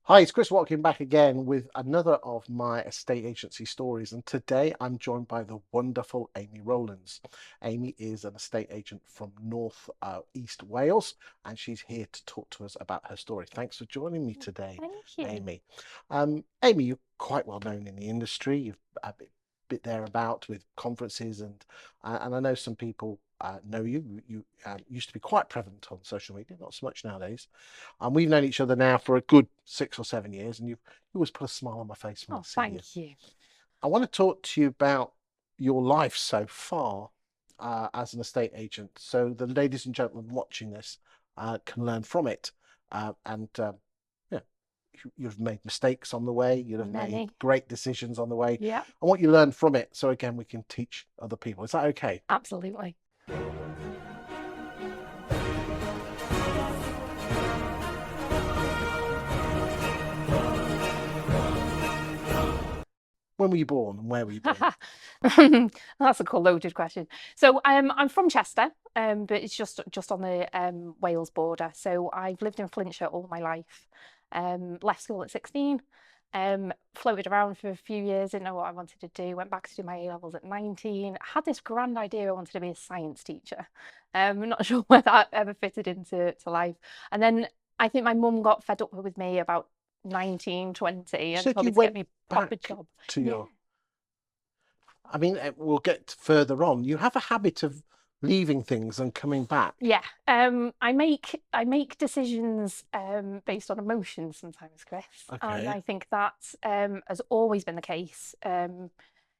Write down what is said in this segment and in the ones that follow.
Hi, it's Chris Watkin back again with another of my estate agency stories. And today I'm joined by the wonderful Amy Rowlands. Amy is an estate agent from North East Wales, and she's here to talk to us about her story. Thanks for joining me today, Thank you. Amy. Amy, you're quite well known in the industry. You've a bit thereabout with conferences, and I know some people know you. You used to be quite prevalent on social media, not so much nowadays. And we've known each other now for a good 6 or 7 years, and you always put a smile on my face when I Oh, see you. thank you. I want to talk to you about your life so far as an estate agent, so the ladies and gentlemen watching this can learn from it. And yeah, you've made mistakes on the way, you'll have made Many. great decisions on the way. Yeah, I want you to learn from it, so again we can teach other people. Is that okay? absolutely. When were you born and where were you born? That's a cool loaded question. So I'm from Chester, but it's just on the Wales border. So I've lived in Flintshire all my life. Left school at 16. Floated around for a few years, didn't know what I wanted to do. Went back to do my A levels at 19. Had this grand idea I wanted to be a science teacher. I'm not sure where that ever fitted into life. And then I think my mum got fed up with me about 19, 20 You and said told you me to get went me a proper back job. to Yeah. your I mean, we'll get further on. You have a habit of leaving things and coming back. Yeah. I make decisions based on emotions sometimes, Chris. And Okay. I think that has always been the case.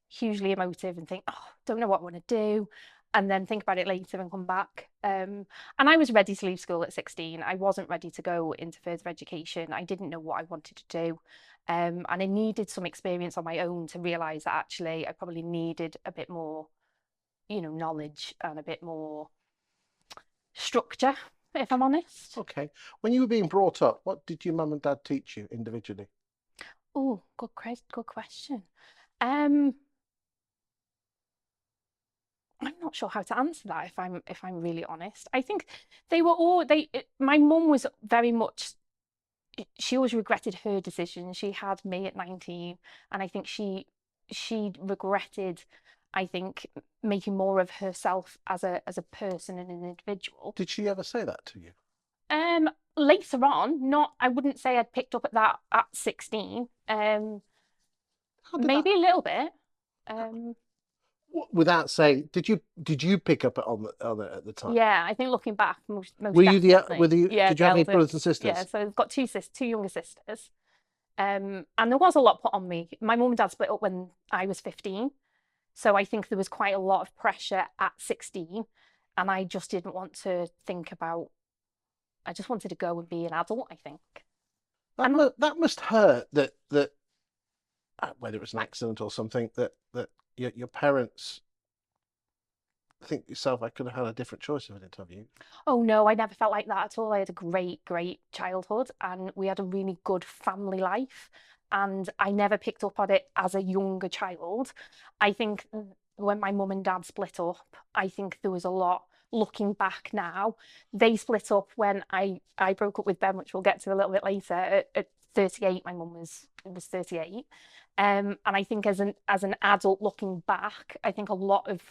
Hugely emotive and think, oh, don't know what I want to do. And then think about it later and come back. And I was ready to leave school at 16. I wasn't ready to go into further education. I didn't know what I wanted to do. And I needed some experience on my own to realize that actually I probably needed a bit more, knowledge and a bit more structure, if I'm honest. Okay. When you were being brought up, what did your mum and dad teach you individually? Oh, good question. Um, I'm not sure how to answer that if I'm really honest. I think they were all my mum was very much she always regretted her decision. She had me at 19 and I think she regretted I think making more of herself as a person and an individual. Did she ever say that to you? Um, Later on, not I wouldn't say I'd picked up at that at 16. How did that, Maybe a little bit. Um, without saying, did you pick up on it at the time? yeah, I think looking back, most Were you definitely. Yeah, did you the have any eldest. brothers and Yeah, sisters? so I've got two younger sisters. And there was a lot put on me. My mum and dad split up when I was 15, so I think there was quite a lot of pressure at 16, and I just didn't want to think about. I just wanted to go and be an adult, I think. And That must hurt that whether it was an accident or something that your parents think yourself, I could have had a different choice if I didn't have you. oh no, I never felt like that at all. I had a great childhood and we had a really good family life. And I never picked up on it as a younger child. I think when my mum and dad split up, I think there was a lot looking back now. They split up when I broke up with Ben, which we'll get to a little bit later. At 38, my mum was 38. And I think as an adult looking back, I think a lot of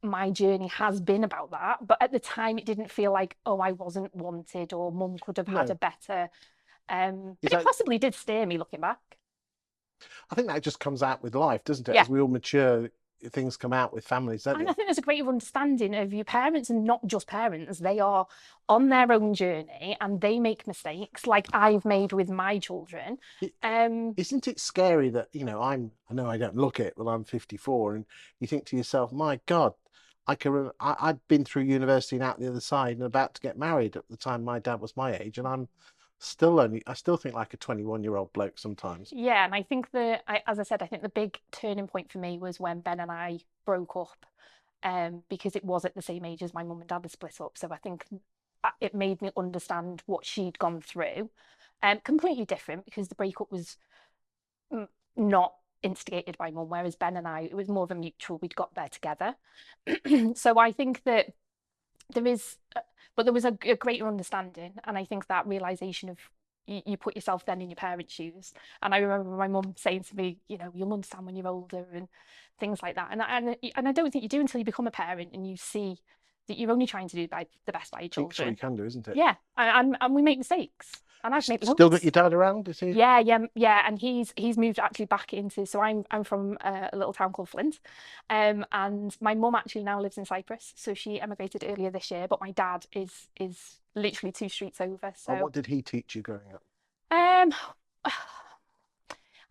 my journey has been about that. But at the time, it didn't feel like, oh, I wasn't wanted or mum could have had a No, better. is But it that? possibly did steer me looking back. I think that just comes out with life, doesn't it? Yeah. As we all mature, things come out with families, don't And I they? think there's a greater understanding of your parents and not just parents. They are on their own journey and they make mistakes like I've made with my children. It, Um, isn't it scary that, I know I don't look it, but I'm 54, and you think to yourself, my God, I'd been through university and out the other side and about to get married at the time my dad was my age, and I still think like a 21-year-old bloke sometimes. yeah, and I think as I said, I think the big turning point for me was when Ben and I broke up, because it was at the same age as my mum and dad had split up. So I think it made me understand what she'd gone through. Completely different because the breakup was not instigated by mum, whereas Ben and I, it was more of a mutual, we'd got there together. So I think that there is, but there was a greater understanding. And I think that realization of, you put yourself then in your parents' shoes. And I remember my mum saying to me, you know, you'll understand when you're older and things like that. And I don't think you do until you become a parent and you see that you're only trying to do the best by your It's what you children. can do, isn't it? Yeah, and we make mistakes, and I've made Still got your loads. dad around, is he? Yeah, yeah, yeah, and he's moved actually back into. So I'm from a little town called Flint, and my mum actually now lives in Cyprus. So she emigrated earlier this year, but my dad is literally 2 streets over. And So what did he teach you growing up? um,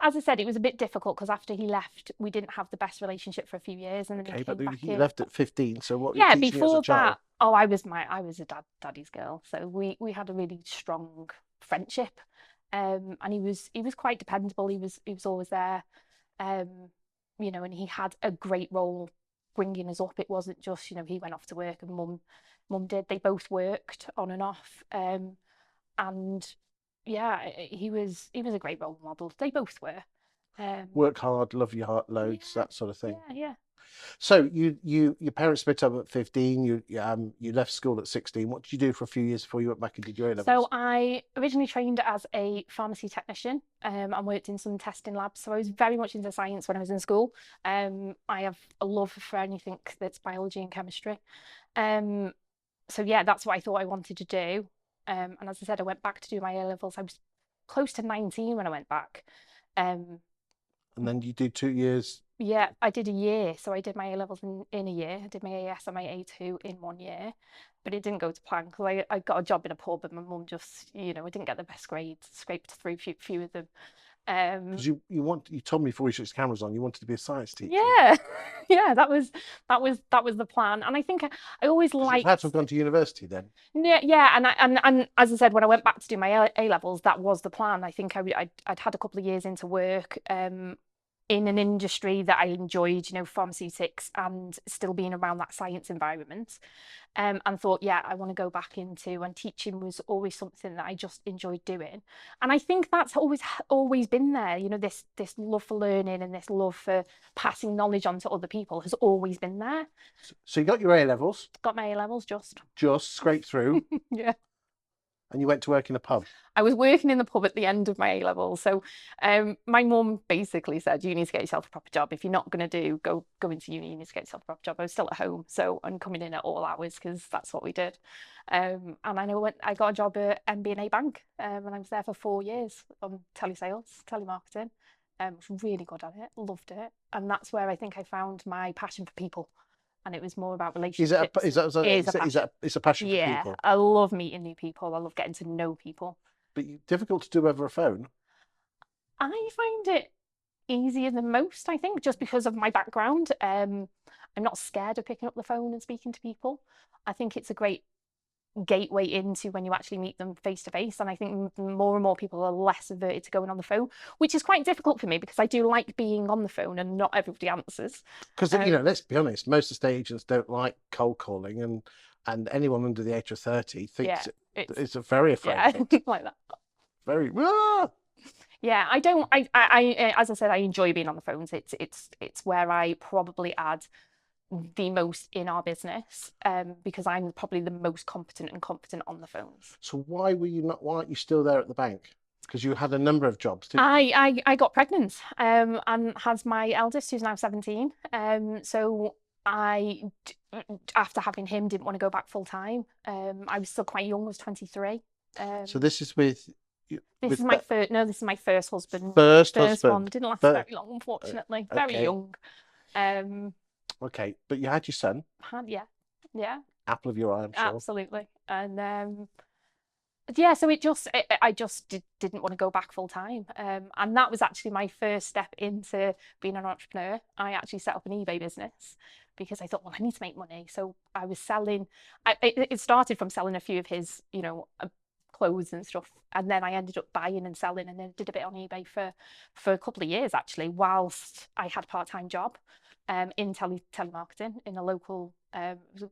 as I said, it was a bit difficult because after he left, we didn't have the best relationship for a few years, and then he Okay, but came back you in. left at 15, so what were you Yeah, teaching as a before child? that, oh, I was a daddy's girl. So we had a really strong friendship. And he was quite dependable. He was always there. Um, you know, and he had a great role bringing us up. It wasn't just, you know, he went off to work and mum did. They both worked on and off. And yeah, he was a great role model. They both were. Um, Work hard, love your heart loads, yeah, that sort of thing. yeah, yeah. So your parents split up at 15. You left school at 16. What did you do for a few years before you went back and did your A So levels? I originally trained as a pharmacy technician, and worked in some testing labs. So I was very much into science when I was in school. I have a love for anything that's biology and chemistry. Um, so yeah, that's what I thought I wanted to do. And as I said, I went back to do my A levels. I was close to 19 when I went back. Um, And then you did 2 years. yeah, I did a year. So I did my A levels in a year. I did my AS and my A2 in 1 year, but it didn't go to plan because I got a job in a pub and my mum just, you know, I didn't get the best grades, scraped through few of them. Um, Because you told me before we switched cameras on, you wanted to be a science teacher. yeah, yeah, that was the plan. And I think I always Because you'd had liked. to have gone to university then. Yeah, yeah, and as I said, when I went back to do my A levels, that was the plan. I think I'd had a couple of years into work, in an industry that I enjoyed, you know, pharmaceutics, and still being around that science environment, and thought, yeah, I want to go back into, and teaching was always something that I just enjoyed doing, and I think that's always been there. You know, this love for learning and this love for passing knowledge on to other people has always been there. So you got your A levels, Got my A levels just. just scraped through, Yeah. and you went to work in a pub. I was working in the pub at the end of my A levels. So my mum basically said, you need to get yourself a proper job. If you're not going to go into uni, you need to get yourself a proper job. I was still at home, so and coming in at all hours because that's what we did. And I got a job at MB&A Bank, and I was there for 4 years on telesales, telemarketing. Was really good at it, loved it. And that's where I think I found my passion for people. And it was more about Is that relationships. is that It is a is passion. that it's a passion for Yeah, people? I love meeting new people. I love getting to know people. But difficult to do over a phone. I find it easier than most, I think, just because of my background. I'm not scared of picking up the phone and speaking to people. I think it's a great gateway into when you actually meet them face to face. And I think more and more people are less averted to going on the phone, which is quite difficult for me because I do like being on the phone and not everybody answers. Because Um, let's be honest, most estate agents don't like cold calling, and anyone under the age of 30 yeah, thinks it's it's a very afraid yeah, of it. like that. Very ah! Yeah, I don't. As I said, I enjoy being on the phones. It's where I probably add the most in our business, because I'm probably the most competent and confident on the phones. So why aren't you still there at the bank? Because you had a number of jobs, didn't you? I got pregnant, and has my eldest who's now 17. So I, after having him, didn't want to go back full time. I was still quite young, I was 23. So this is with This is with my first, no, this is my first husband. first First one. husband. Didn't last Fir- very long, unfortunately. Very okay, young. Um, okay, but you had your son, yeah, yeah, apple of your eye, I'm sure. absolutely. And yeah, so I just didn't want to go back full time. And that was actually my first step into being an entrepreneur. I actually set up an eBay business because I thought, well, I need to make money. So I was selling. It started from selling a few of his, you know, clothes and stuff, and then I ended up buying and selling, and then did a bit on eBay for a couple of years actually, whilst I had a part-time job, in telemarketing in a local,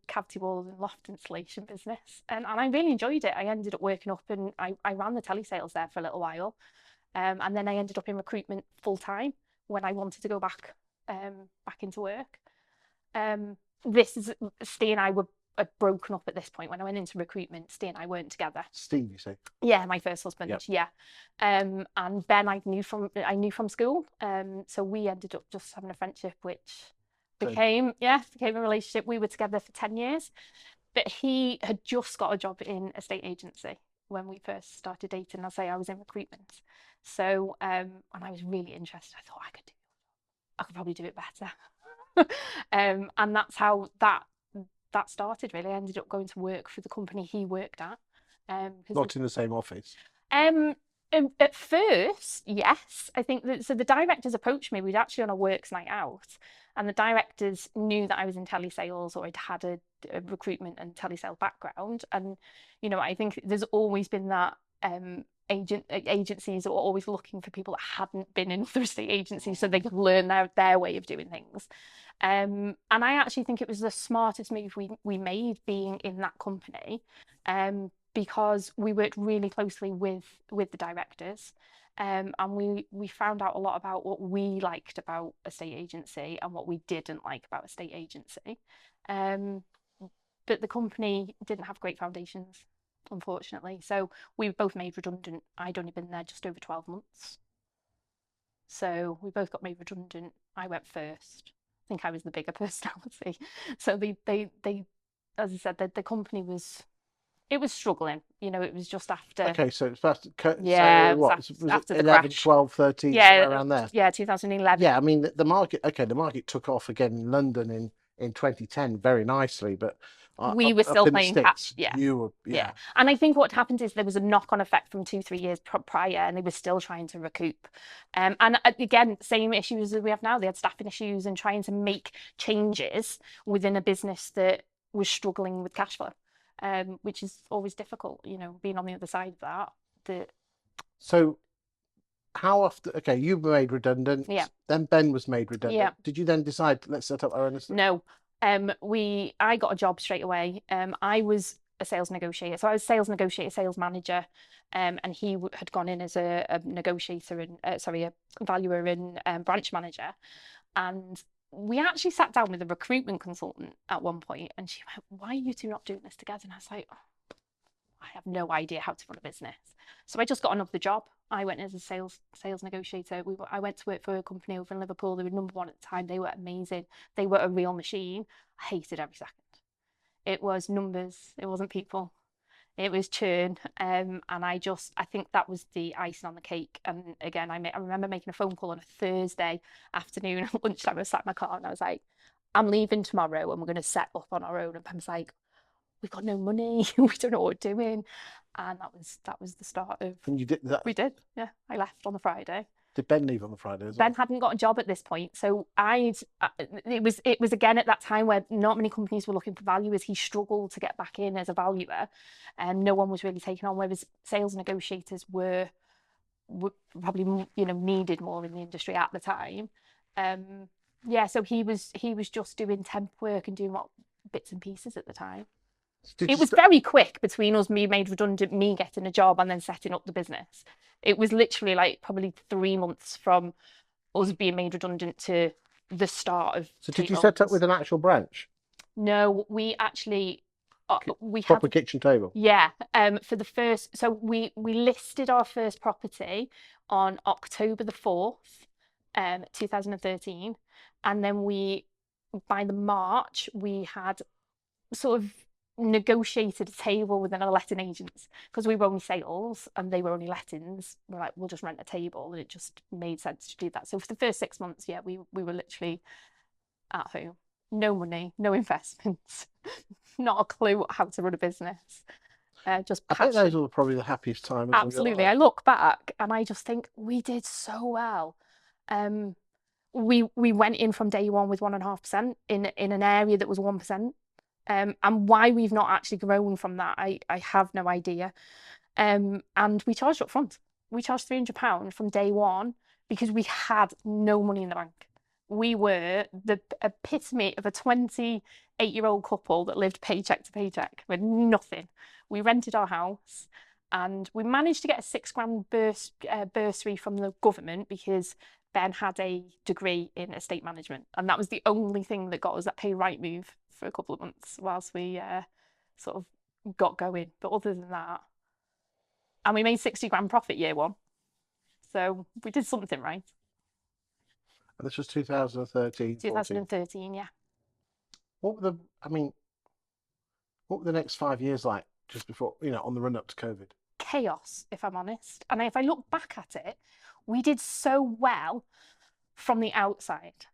cavity wall and loft installation business, and I really enjoyed it. I ended up working up, and I ran the telesales there for a little while, and then I ended up in recruitment full time when I wanted to go back into work. This is Steve and I were had broken up at this point. When I went into recruitment, Steve and I weren't together. Steve, you say? Yeah, my first husband. Yep. Yeah. And Ben I knew from school. So we ended up just having a friendship, which So became a relationship. We were together for 10 years, but he had just got a job in a state agency when we first started dating. I'll say I was in recruitment. So and I was really interested. I thought I could probably do it better. And that's how that started really. I ended up going to work for the company he worked at. Because not in the same office. um, at first, yes, I think that. So the directors approached me. We'd actually on a works night out, and the directors knew that I was in telesales or I'd had a recruitment and telesales background. And I think there's always been that agencies are always looking for people that hadn't been in other estate agencies so they could learn their way of doing things. And I actually think it was the smartest move we made being in that company. Because we worked really closely with the directors, and we found out a lot about what we liked about a state agency and what we didn't like about a state agency. Um, but the company didn't have great foundations, unfortunately. So we were both made redundant. I'd only been there just over 12 months. So we both got made redundant. I went first. I think I was the bigger personality. So they as I said, the company was struggling. It was just after. Okay, so it's first, Yeah, so it was what after, was it, after the 11, crash. 12, 13, somewhere Yeah, around there? yeah, 2011. Yeah, I mean the market. Okay, the market took off again in London in 2010 very nicely, but We were up still in the playing catch. sticks, Yeah, you were, yeah. yeah. And I think what happened is there was a knock-on effect from 2, 3 years prior, and they were still trying to recoup. And again, same issues as we have now. They had staffing issues and trying to make changes within a business that was struggling with cash flow, which is always difficult. Being on the other side of that. The So how often? Okay, you were made redundant. Yeah, Then Ben was made yeah. redundant. Did you then decide let's set up our own? No. I got a job straight away. I was a sales negotiator. So I was sales negotiator, sales manager, and he had gone in as a negotiator and a valuer and branch manager. And we actually sat down with a recruitment consultant at one point, and she went, "Why are you two not doing this together?" And I was like, I have no idea how to run a business. So I just got another job. I went as a sales negotiator. I went to work for a company over in Liverpool. They were number one at the time. They were amazing. They were a real machine. I hated every second. It was numbers. It wasn't people. It was churn. And I think that was the icing on the cake. And again, I remember making a phone call on a Thursday afternoon at lunchtime. I was sat in my car and I was like, I'm leaving tomorrow and we're going to set up on our own. And Pam's like, we've got no money. We don't know what we're doing. And that was the start of. And you did that. We did. Yeah. I left on the Friday. Did Ben leave on the Friday as well? Ben hadn't got a job at this point. So it was again at that time where not many companies were looking for valuers. He struggled to get back in as a valuer and no one was really taking on, whereas sales negotiators were probably needed more in the industry at the time. Yeah, so he was just doing temp work and doing what bits and pieces at the time. It was very quick between us being made redundant, me getting a job, and then setting up the business. It was literally like probably 3 months from us being made redundant to the start of. So did you set up with an actual branch? No, we actually we had Proper kitchen table? Yeah. For the first, so we listed our first property on October the 4th, 2013, and then by the March we had sort of negotiated a table with another letting agents because we were only sales and they were only lettings. We're like, we'll just rent a table, and it just made sense to do that. So for the first 6 months, yeah, we were literally at home, no money, no investments, not a clue how to run a business. Just I think those were probably the happiest times. Absolutely. I look back and I just think we did so well. We went in from day one with 1.5% in an area that was 1%. And why we've not actually grown from that, I have no idea. And we charged up front. We charged £300 from day one because we had no money in the bank. We were the epitome of a 28-year-old couple that lived paycheck to paycheck with nothing. We rented our house and we managed to get a £6,000 bursary from the government because Ben had a degree in estate management, and that was the only thing that got us that pay right move for a couple of months whilst we sort of got going. But other than that, and we made 60 grand profit year one. So we did something right. And this was 2013, 14. 2013, yeah. What were the, I mean, what were the next 5 years like just before, on the run up to COVID? Chaos, if I'm honest. And if I look back at it, we did so well from the outside.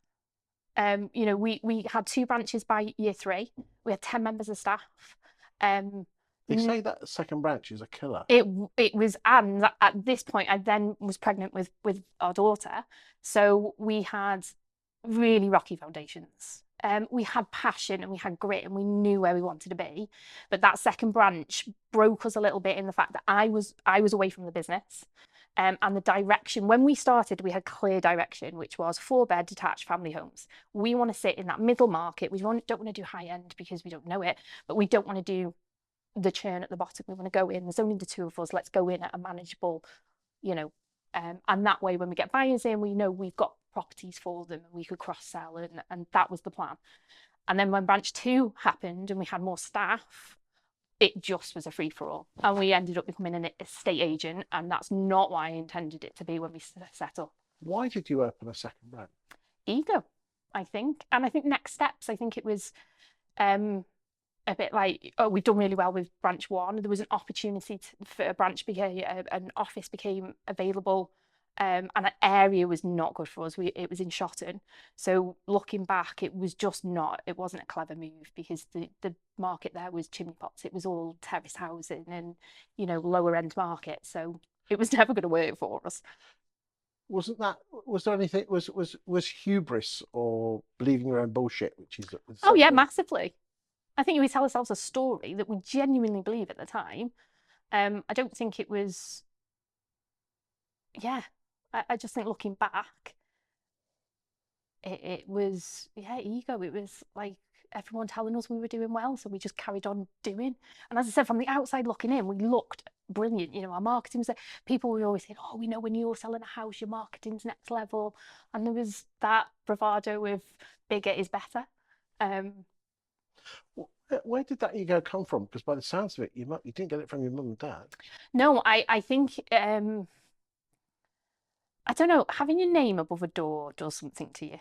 We had 2 branches by year three. We had 10 members of staff. They say that second branch is a killer. It was, and at this point, I then was pregnant with our daughter, so we had really rocky foundations. We had passion and we had grit and we knew where we wanted to be, but that second branch broke us a little bit in the fact that I was away from the business. And the direction, when we started, we had clear direction, which was 4-bed detached family homes. We want to sit in that middle market. Don't want to do high end because we don't know it, but we don't want to do the churn at the bottom. We want to go in. There's only the two of us. Let's go in at a manageable, and that way, when we get buyers in, we know we've got properties for them and we could cross sell, and that was the plan. And then when branch two happened and we had more staff, it just was a free for all. And we ended up becoming an estate agent. And that's not what I intended it to be when we set up. Why did you open a second branch? Ego, I think. And I think next steps, I think it was a bit like, oh, we've done really well with branch one. There was an opportunity for a branch, an office became available. And an area was not good for us. It was in Shotton. So looking back, it wasn't a clever move because the market there was chimney pots. It was all terrace housing and, lower end market. So it was never going to work for us. Was there anything, was hubris or believing your own bullshit, which is... Oh yeah, massively. I think we tell ourselves a story that we genuinely believe at the time. I don't think it was, yeah. I just think looking back, it was, ego. It was like everyone telling us we were doing well, so we just carried on doing. And as I said, from the outside looking in, we looked brilliant. Our marketing was there. People were always saying, oh, we know when you're selling a house, your marketing's next level. And there was that bravado of bigger is better. Where did that ego come from? Because by the sounds of it, you didn't get it from your mum and dad. No, I think I don't know, having your name above a door does something to you.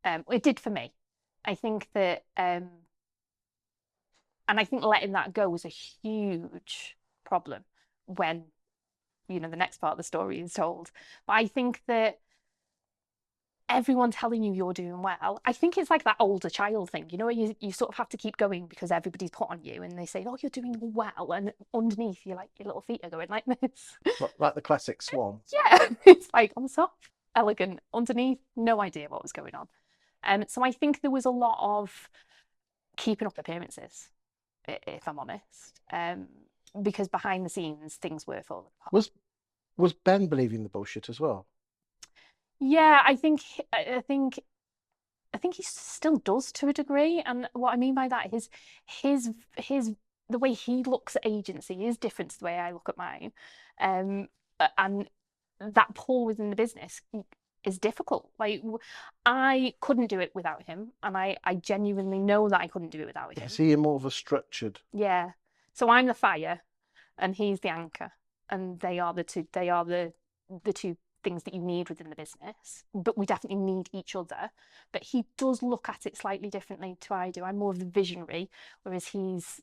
It did for me. I think that, and I think letting that go was a huge problem when, the next part of the story is told. But I think that everyone telling you you're doing well, I think it's like that older child thing, you sort of have to keep going because everybody's put on you and they say, oh, you're doing well. And underneath, you're like, your little feet are going like this. Like the classic swan. Yeah, it's like on the top, elegant. Underneath, no idea what was going on. So I think there was a lot of keeping up appearances, if I'm honest, because behind the scenes things were falling apart. Was Ben believing the bullshit as well? Yeah, I think he still does to a degree, and what I mean by that is his the way he looks at agency is different to the way I look at mine, and that pull within the business is difficult. Like I couldn't do it without him, and I genuinely know that I couldn't do it without him. Is he more of a structured? Yeah. So I'm the fire, and he's the anchor, and they are the two. They are the two things that you need within the business. But we definitely need each other. But he does look at it slightly differently to I do. I'm more of the visionary, whereas he's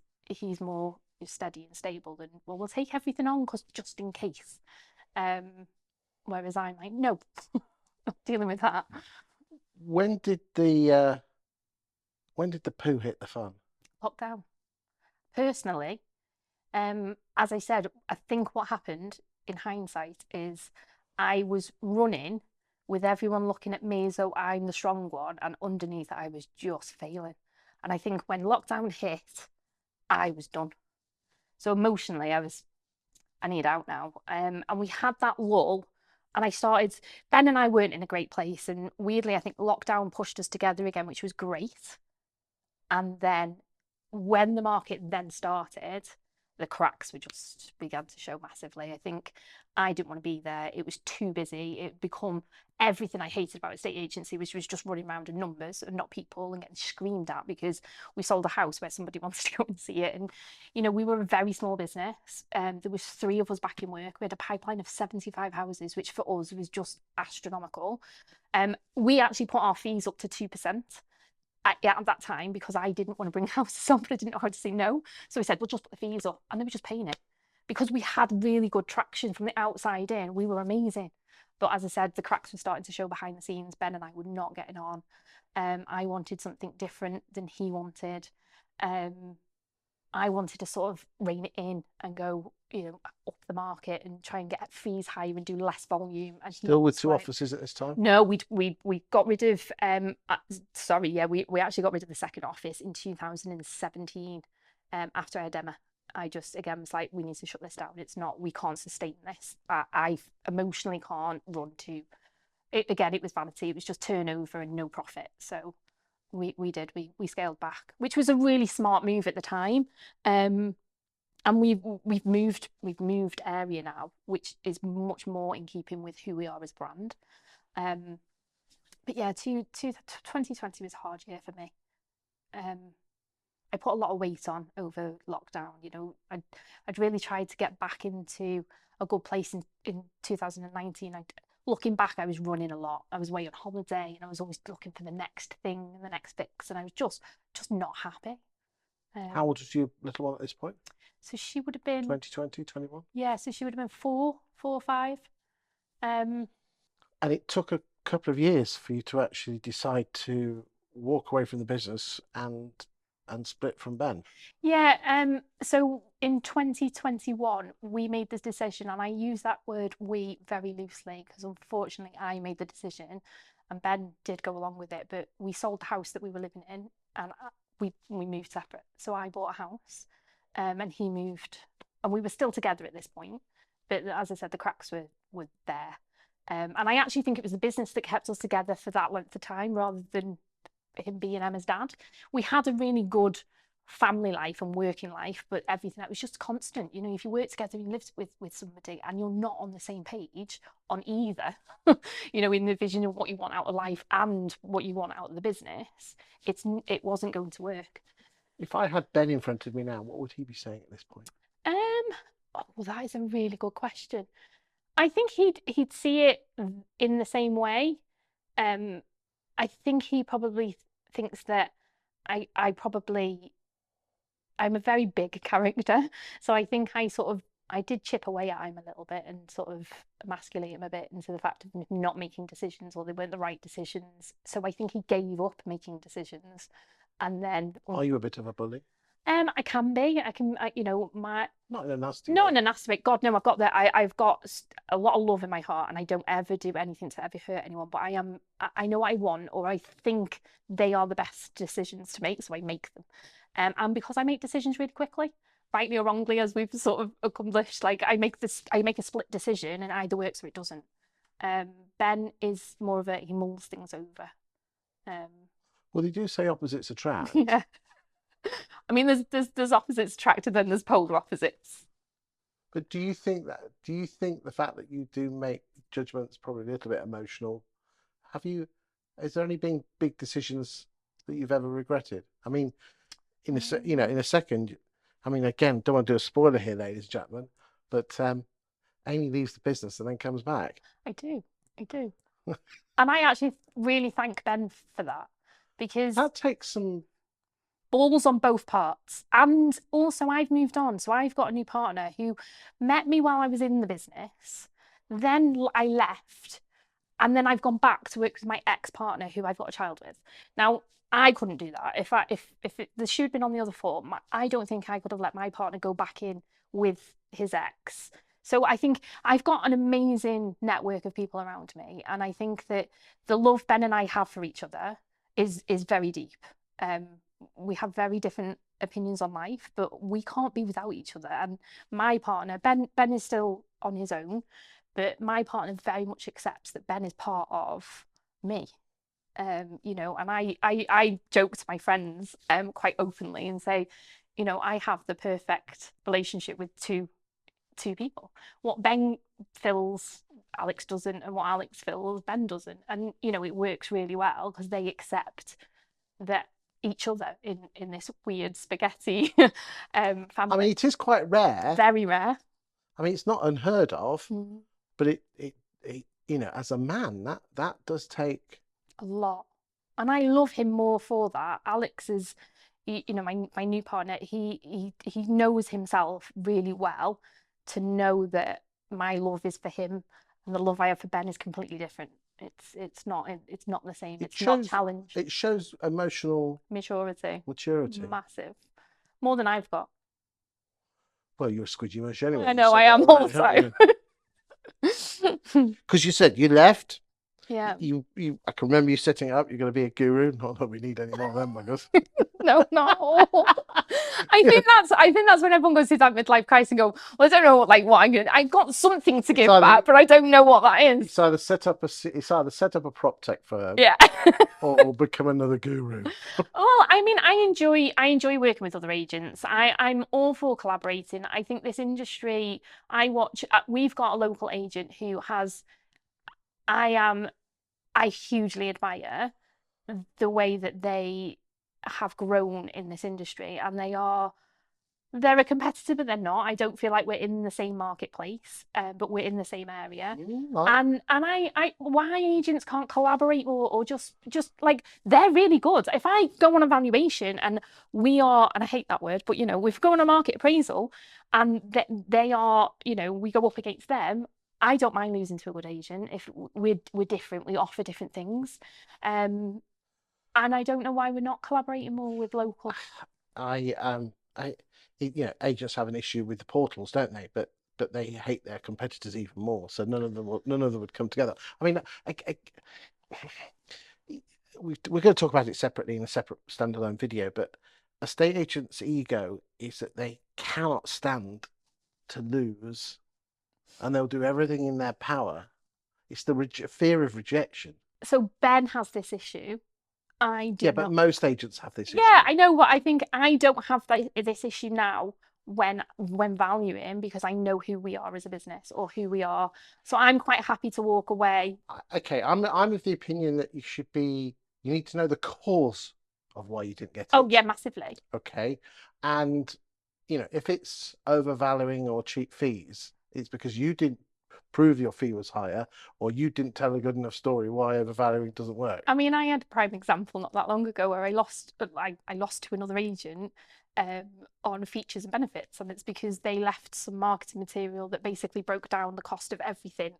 more steady and stable. And well, we'll take everything on because just in case. Whereas I'm like, no. Dealing with that. When did the poo hit the fan? Lockdown. Personally, as I said, I think what happened in hindsight is I was running with everyone looking at me as though I'm the strong one, and underneath I was just failing. And I think when lockdown hit, I was done. So emotionally, I need out now. And we had that lull. And Ben and I weren't in a great place. And weirdly, I think lockdown pushed us together again, which was great. And then when the market then started, the cracks were just began to show massively. I think I didn't want to be there. It was too busy. It become everything I hated about estate agency, which was just running around in numbers and not people and getting screamed at because we sold a house where somebody wanted to go and see it. And we were a very small business. There was 3 of us back in work. We had a pipeline of 75 houses, which for us was just astronomical. We actually put our fees up to 2% at that time because I didn't want to bring houses on, but I didn't know how to say no. So we said, we'll just put the fees up. And they were just paying it because we had really good traction from the outside in. We were amazing. But as I said, the cracks were starting to show behind the scenes. Ben and I were not getting on. I wanted something different than he wanted. I wanted to sort of rein it in and go, up the market and try and get fees higher and do less volume. And Still with 2 offices at this time? No, we got rid of sorry, yeah, we actually got rid of the second office in 2017 after I had Emma. I just again was like, we need to shut this down. We can't sustain this. I emotionally can't run to it again. It was vanity. It was just turnover and no profit. So we scaled back, which was a really smart move at the time. And we've moved area now, which is much more in keeping with who we are as a brand. But yeah, 2020 was a hard year for me. I put a lot of weight on over lockdown. I'd really tried to get back into a good place in 2019. Looking back, I was running a lot. I was away on holiday and I was always looking for the next thing and the next fix, and I was just not happy. How old was your little one at this point? So she would have been 2020, 21? Yeah, so she would have been 4 or 5. And it took a couple of years for you to actually decide to walk away from the business and split from Ben. Yeah, so in 2021 we made this decision, and I use that word we very loosely because unfortunately I made the decision and Ben did go along with it, but we sold the house that we were living in and we moved separate. So I bought a house, and he moved, and we were still together at this point, but as I said, the cracks were there. And I actually think it was the business that kept us together for that length of time rather than him being Emma's dad. We had a really good family life and working life, but everything that was just constant. If you work together and live with somebody and you're not on the same page on either, in the vision of what you want out of life and what you want out of the business, it wasn't going to work. If I had Ben in front of me now, what would he be saying at this point? Well, that is a really good question. I think he'd see it in the same way. I think he probably thinks that I'm a very big character, so I think I did chip away at him a little bit and sort of emasculate him a bit into the fact of not making decisions, or they weren't the right decisions. So I think he gave up making decisions, and then. Are you a bit of a bully? I can be. Not in a nasty Not way. in a nasty way. God, no, I've got that. I've got a lot of love in my heart, and I don't ever do anything to ever hurt anyone. But I know what I want, or I think they are the best decisions to make, so I make them. And because I make decisions really quickly, rightly or wrongly, as we've sort of accomplished, like I make a split decision, and it either works or it doesn't. Ben is more of he mulls things over. Well, they do say opposites attract. Yeah. I mean, there's opposites attract, and then there's polar opposites. But do you think the fact that you do make judgments probably a little bit emotional, has there only been big decisions that you've ever regretted? I mean, in a second, I mean, again, don't want to do a spoiler here, ladies and gentlemen, but Amy leaves the business and then comes back. I do. And I actually really thank Ben for that, because that takes some balls on both parts. And also I've moved on, so I've got a new partner who met me while I was in the business, then I left, and then I've gone back to work with my ex-partner who I've got a child with. Now I couldn't do that. If the shoe had been on the other foot, I don't think I could have let my partner go back in with his ex. So I think I've got an amazing network of people around me, and I think that the love Ben and I have for each other is very deep. We have very different opinions on life, but we can't be without each other. And my partner, Ben is still on his own, but my partner very much accepts that Ben is part of me. And I joke to my friends quite openly and say, I have the perfect relationship with two people. What Ben fills, Alex doesn't, and what Alex fills, Ben doesn't. And it works really well because they accept that each other in this weird spaghetti I mean, family. it is quite rare. Very rare. I mean, it's not unheard of, Mm. but it as a man, that does take. A lot. And I love him more for that. Alex is, my new partner. He knows himself really well to know that my love is for him, and the love I have for Ben is completely different. It's not the same. It It's not shows challenged. it shows emotional Maturity, maturity. massive, more than I've got. Well, you're a squidgy mush anyway. I You know said I that am already, haven't also. you? Because you said you left. Yeah. I can remember you setting it up. You're going to be a guru. Not that we need any more of them, buggers. No, not at all. I think that's when everyone goes through that midlife crisis and go, well, I don't know what I'm gonna. I've got something to It's give either back, but I don't know what that is. it's either set up a prop tech firm Yeah. or become another guru. Well, I mean, I enjoy working with other agents. I'm all for collaborating. I think this industry, we've got a local agent who has, I am, I hugely admire the way that they have grown in this industry, and they're a competitor, but they're not. I don't feel like we're in the same marketplace, but we're in the same area. Right. And why agents can't collaborate or just like they're really good. If I go on a valuation and and I hate that word, but we've gone on a market appraisal and they are, we go up against them. I don't mind losing to a good agent if we're different. We offer different things, and I don't know why we're not collaborating more with local. I agents have an issue with the portals, don't they? But they hate their competitors even more. So none of them would come together. I mean, we're going to talk about it separately in a separate standalone video. But estate agents' ego is that they cannot stand to lose, and they'll do everything in their power. It's the fear of rejection. So Ben has this issue. I do Yeah, but not. most agents have this Yeah, issue. I know what I think. I don't have this issue now when valuing because I know who we are as a business or who we are. So I'm quite happy to walk away. Okay, I'm of the opinion that you need to know the cause of why you didn't get Oh it. yeah, massively. Okay, and if it's overvaluing or cheap fees, it's because you didn't prove your fee was higher, or you didn't tell a good enough story why overvaluing doesn't work. I mean, I had a prime example not that long ago where I lost to another agent um, on features and benefits, and it's because they left some marketing material that basically broke down the cost of everything,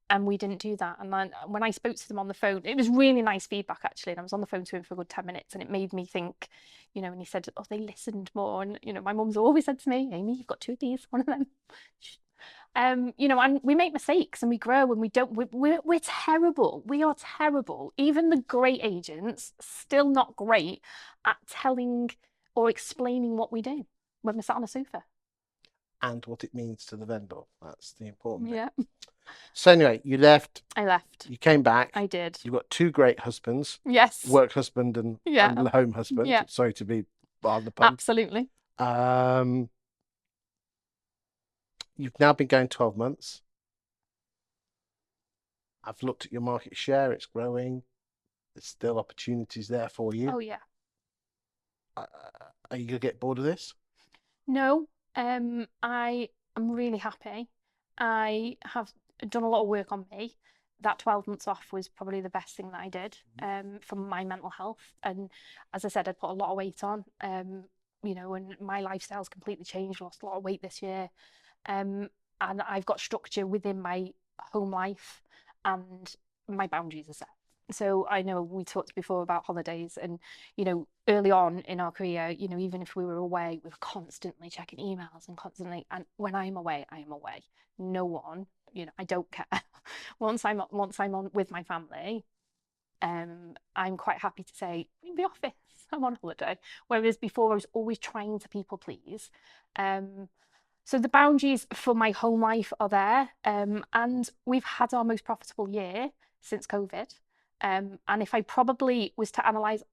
and we didn't do that. And then when I spoke to them on the phone, it was really nice feedback actually, and I was on the phone to him for a good 10 minutes, and it made me think, and he said, oh, they listened more, and my mum's always said to me, Amy, you've got two of these, one of them. And we make mistakes and we grow and we don't. We're terrible. We are terrible. Even the great agents still not great at telling or explaining what we do when we're sat on a sofa. And what it means to the vendor. That's the important thing. Yeah, So anyway, you left, I left. you came back. I did. You've got two great husbands. Yes. Work husband and home husband. Yeah. Sorry to be on the pun. Absolutely. You've now been going 12 months. I've looked at your market share, it's growing. There's still opportunities there for you. Oh yeah. Are you gonna get bored of this? No. I am really happy. I have done a lot of work on me. That 12 months off was probably the best thing that I did for my mental health. And as I said, I'd put a lot of weight on, and my lifestyle's completely changed, lost a lot of weight this year. And I've got structure within my home life and my boundaries are set. So I know we talked before about holidays and, early on in our career, even if we were away, we were constantly checking emails and when I'm away, I am away. No one, I don't care. Once I'm on with my family, I'm quite happy to say, in the office, I'm on holiday. Whereas before I was always trying to people please. So the boundaries for my home life are there. And we've had our most profitable year since COVID. And if I probably was to analyse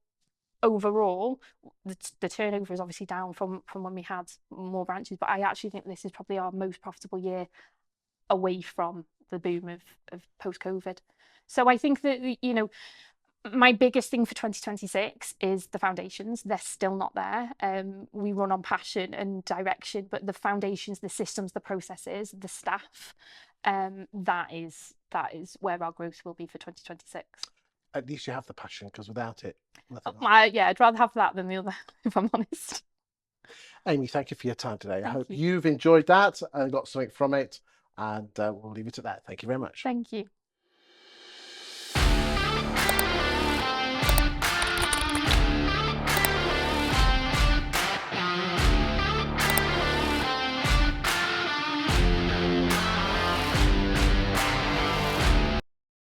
overall, the turnover is obviously down from when we had more branches, but I actually think this is probably our most profitable year away from the boom of post-COVID. So I think that, you know, my biggest thing for 2026 is the foundations. They're still not there. We run on passion and direction, but the foundations, the systems, the processes, the staff, that is where our growth will be for 2026. At least you have the passion, because without it, nothing like Yeah, I'd rather have that than the other, if I'm honest. that. Amy, thank you for your time today. I Thank hope you. you've enjoyed that and got something from it, and we'll leave it at that. Thank you very much. Thank you.